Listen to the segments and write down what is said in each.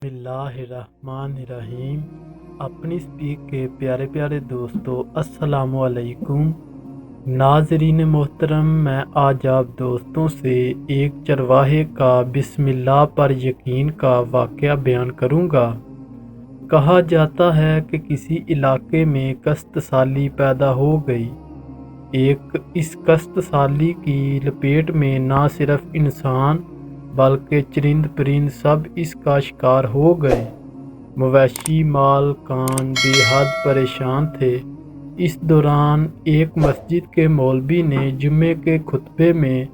بسم اللہ الرحمن الرحیم۔ اپنی سپیک کے پیارے پیارے دوستو السلام علیکم۔ ناظرین محترم، میں آج آپ دوستوں سے ایک چرواہے کا بسم اللہ پر یقین کا واقعہ بیان کروں گا۔ کہا جاتا ہے کہ کسی علاقے میں کشت سالی پیدا ہو گئی۔ اس کشت سالی کی لپیٹ میں نہ صرف انسان بلکہ چرند پرند سب اس کا شکار ہو گئے۔ مویشی مالکان بے حد پریشان تھے۔ اس دوران ایک مسجد کے مولوی نے جمعے کے خطبے میں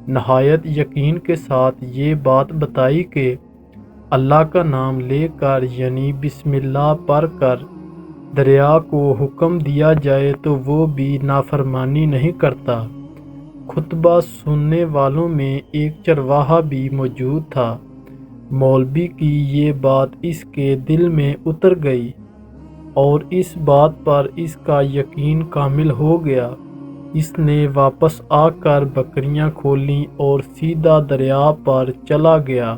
نہایت یقین کے ساتھ یہ بات بتائی کہ اللہ کا نام لے کر یعنی بسم اللہ پڑھ کر دریا کو حکم دیا جائے تو وہ بھی نافرمانی نہیں کرتا۔ خطبہ سننے والوں میں ایک چرواہا بھی موجود تھا۔ مولوی کی یہ بات اس کے دل میں اتر گئی اور اس بات پر اس کا یقین کامل ہو گیا۔ اس نے واپس آ کر بکریاں کھولیں اور سیدھا دریا پر چلا گیا۔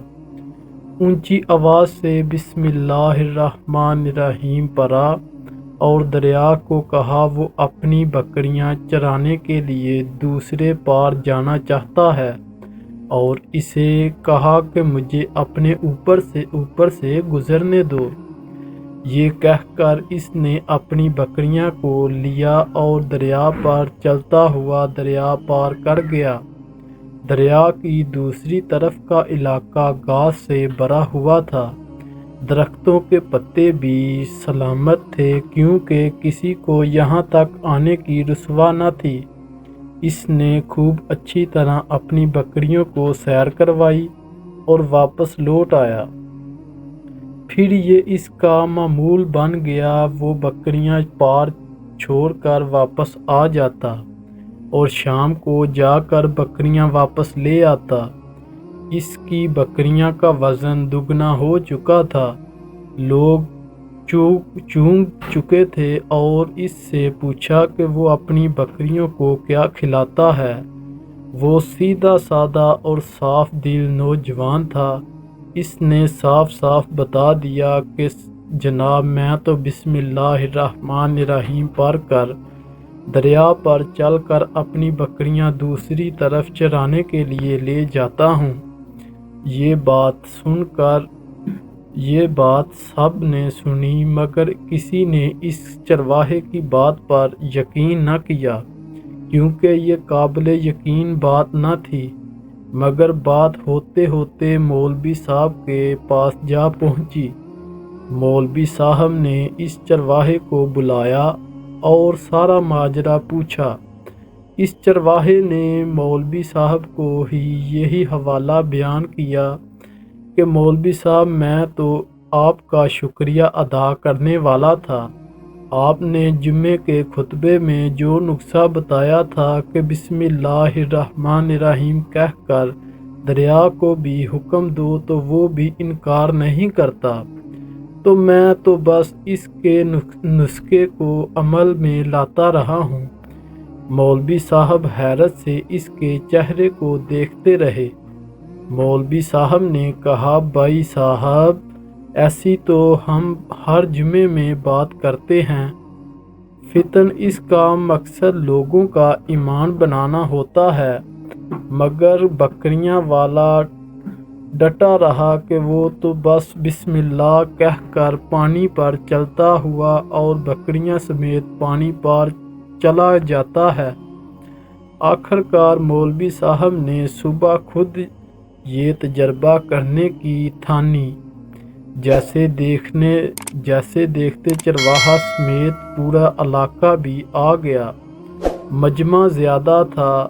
اونچی آواز سے بسم اللہ الرحمن الرحیم پڑھا اور دریا کو کہا وہ اپنی بکریاں چرانے کے لیے دوسرے پار جانا چاہتا ہے اور اسے کہا کہ مجھے اپنے اوپر سے گزرنے دو۔ یہ کہہ کر اس نے اپنی بکریاں کو لیا اور دریا پر چلتا ہوا دریا پار کر گیا۔ دریا کی دوسری طرف کا علاقہ گھاس سے بھرا ہوا تھا۔ درختوں کے پتے بھی سلامت تھے کیونکہ کسی کو یہاں تک آنے کی رسوا نہ تھی۔ اس نے خوب اچھی طرح اپنی بکریوں کو سیر کروائی اور واپس لوٹ آیا۔ پھر یہ اس کا معمول بن گیا وہ بکریاں پار چھوڑ کر واپس آ جاتا اور شام کو جا کر بکریاں واپس لے آتا۔ اس کی بکریاں کا وزن دگنا ہو چکا تھا۔ لوگ چونک چکے تھے اور اس سے پوچھا کہ وہ اپنی بکریوں کو کیا کھلاتا ہے۔ وہ سیدھا سادہ اور صاف دل نوجوان تھا۔ اس نے صاف صاف بتا دیا کہ جناب میں تو بسم اللہ الرحمن الرحیم پڑھ کر دریا پر چل کر اپنی بکریاں دوسری طرف چرانے کے لیے لے جاتا ہوں۔ یہ بات سب نے سنی مگر کسی نے اس چرواہے کی بات پر یقین نہ کیا کیونکہ یہ قابل یقین بات نہ تھی۔ مگر بات ہوتے ہوتے مولوی صاحب کے پاس جا پہنچی۔ مولوی صاحب نے اس چرواہے کو بلایا اور سارا ماجرا پوچھا۔ اس چرواہے نے مولوی صاحب کو ہی یہی حوالہ بیان کیا کہ مولوی صاحب میں تو آپ کا شکریہ ادا کرنے والا تھا۔ آپ نے جمعے کے خطبے میں جو نسخہ بتایا تھا کہ بسم اللہ الرحمن الرحیم کہہ کر دریا کو بھی حکم دو تو وہ بھی انکار نہیں کرتا، تو میں تو بس اس کے نسخے کو عمل میں لاتا رہا ہوں۔ مولوی صاحب حیرت سے اس کے چہرے کو دیکھتے رہے۔ مولوی صاحب نے کہا بھائی صاحب ایسی تو ہم ہر جمعے میں بات کرتے ہیں۔ فتن اس کا مقصد لوگوں کا ایمان بنانا ہوتا ہے، مگر بکریاں والا ڈٹا رہا کہ وہ تو بس بسم اللہ کہہ کر پانی پر چلتا ہوا اور بکریاں سمیت پانی پار چلا جاتا ہے۔ آخرکار مولوی صاحب نے صبح خود یہ تجربہ کرنے کی ٹھانی۔ جیسے دیکھتے چرواہا سمیت پورا علاقہ بھی آ گیا۔ مجمع زیادہ تھا۔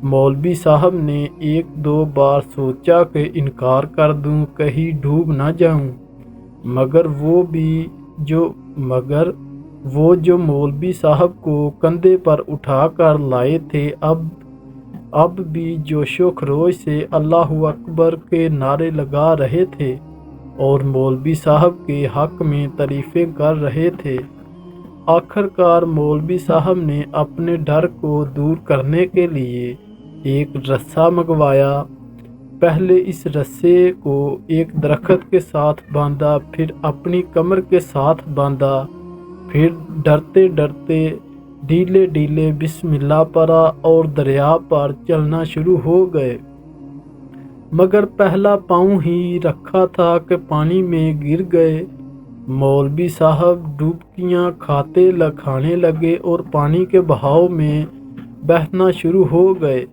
مولوی صاحب نے ایک دو بار سوچا کہ انکار کر دوں کہیں ڈوب نہ جاؤں، مگر وہ جو مولوی صاحب کو کندھے پر اٹھا کر لائے تھے اب بھی جوش و خروش سے اللہ اکبر کے نعرے لگا رہے تھے اور مولوی صاحب کے حق میں تعریفیں کر رہے تھے۔ آخرکار مولوی صاحب نے اپنے ڈر کو دور کرنے کے لیے ایک رسا منگوایا۔ پہلے اس رسے کو ایک درخت کے ساتھ باندھا، پھر اپنی کمر کے ساتھ باندھا، پھر ڈرتے ڈرتے ڈھیلے ڈھیلے بسم اللہ پڑھا اور دریا پر چلنا شروع ہو گئے۔ مگر پہلا پاؤں ہی رکھا تھا کہ پانی میں گر گئے۔ مولوی صاحب ڈبکیاں کھانے لگے اور پانی کے بہاؤ میں بہنا شروع ہو گئے۔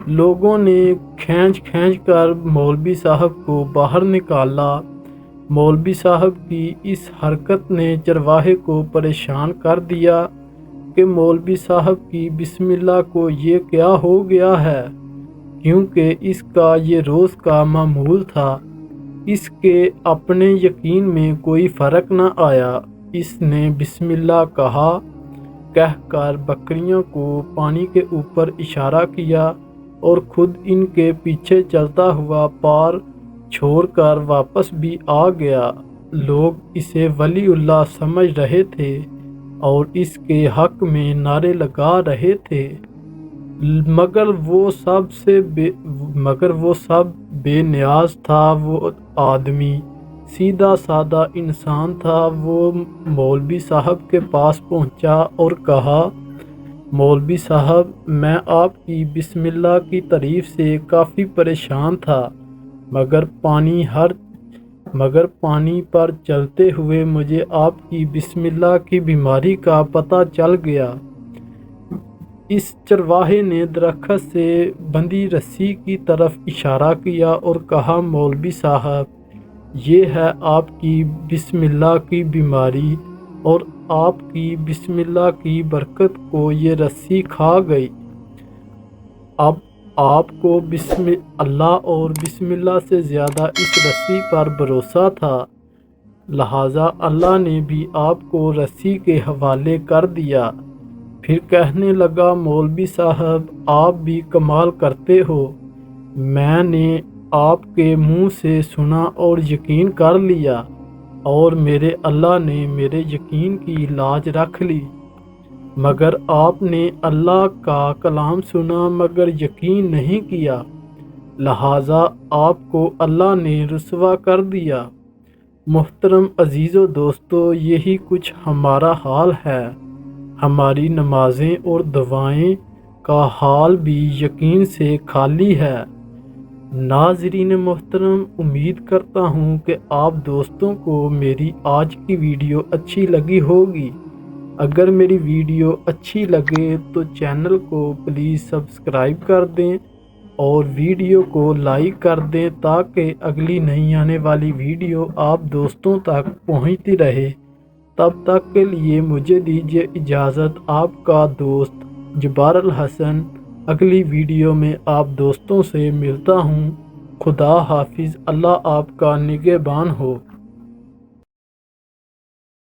لوگوں نے کھینچ کر مولوی صاحب کو باہر نکالا۔ مولوی صاحب کی اس حرکت نے چرواہے کو پریشان کر دیا کہ مولوی صاحب کی بسم اللہ کو یہ کیا ہو گیا ہے، کیونکہ اس کا یہ روز کا معمول تھا۔ اس کے اپنے یقین میں کوئی فرق نہ آیا۔ اس نے بسم اللہ کہہ کر بکریوں کو پانی کے اوپر اشارہ کیا اور خود ان کے پیچھے چلتا ہوا پار چھوڑ کر واپس بھی آ گیا۔ لوگ اسے ولی اللہ سمجھ رہے تھے اور اس کے حق میں نعرے لگا رہے تھے، مگر وہ سب بے نیاز تھا۔ وہ آدمی سیدھا سادہ انسان تھا۔ وہ مولوی صاحب کے پاس پہنچا اور کہا، مولوی صاحب، میں آپ کی بسم اللہ کی تعریف سے کافی پریشان تھا، مگر پانی پر چلتے ہوئے مجھے آپ کی بسم اللہ کی بیماری کا پتہ چل گیا۔ اس چرواہے نے درخت سے بندھی رسی کی طرف اشارہ کیا اور کہا، مولوی صاحب، یہ ہے آپ کی بسم اللہ کی بیماری، اور آپ کی بسم اللہ کی برکت کو یہ رسی کھا گئی۔ اب آپ کو بسم اللہ اور بسم اللہ سے زیادہ اس رسی پر بھروسہ تھا، لہٰذا اللہ نے بھی آپ کو رسی کے حوالے کر دیا۔ پھر کہنے لگا، مولوی صاحب، آپ بھی کمال کرتے ہو۔ میں نے آپ کے منہ سے سنا اور یقین کر لیا، اور میرے اللہ نے میرے یقین کی لاج رکھ لی۔ مگر آپ نے اللہ کا کلام سنا مگر یقین نہیں کیا، لہٰذا آپ کو اللہ نے رسوا کر دیا۔ محترم عزیزو دوستو، یہی کچھ ہمارا حال ہے۔ ہماری نمازیں اور دعائیں کا حال بھی یقین سے خالی ہے۔ ناظرین محترم، امید کرتا ہوں کہ آپ دوستوں کو میری آج کی ویڈیو اچھی لگی ہوگی۔ اگر میری ویڈیو اچھی لگے تو چینل کو پلیز سبسکرائب کر دیں اور ویڈیو کو لائک کر دیں تاکہ اگلی نئی آنے والی ویڈیو آپ دوستوں تک پہنچتی رہے۔ تب تک کے لیے مجھے دیجیے اجازت۔ آپ کا دوست جبار الحسن اگلی ویڈیو میں آپ دوستوں سے ملتا ہوں۔ خدا حافظ۔ اللہ آپ کا نگہبان ہو۔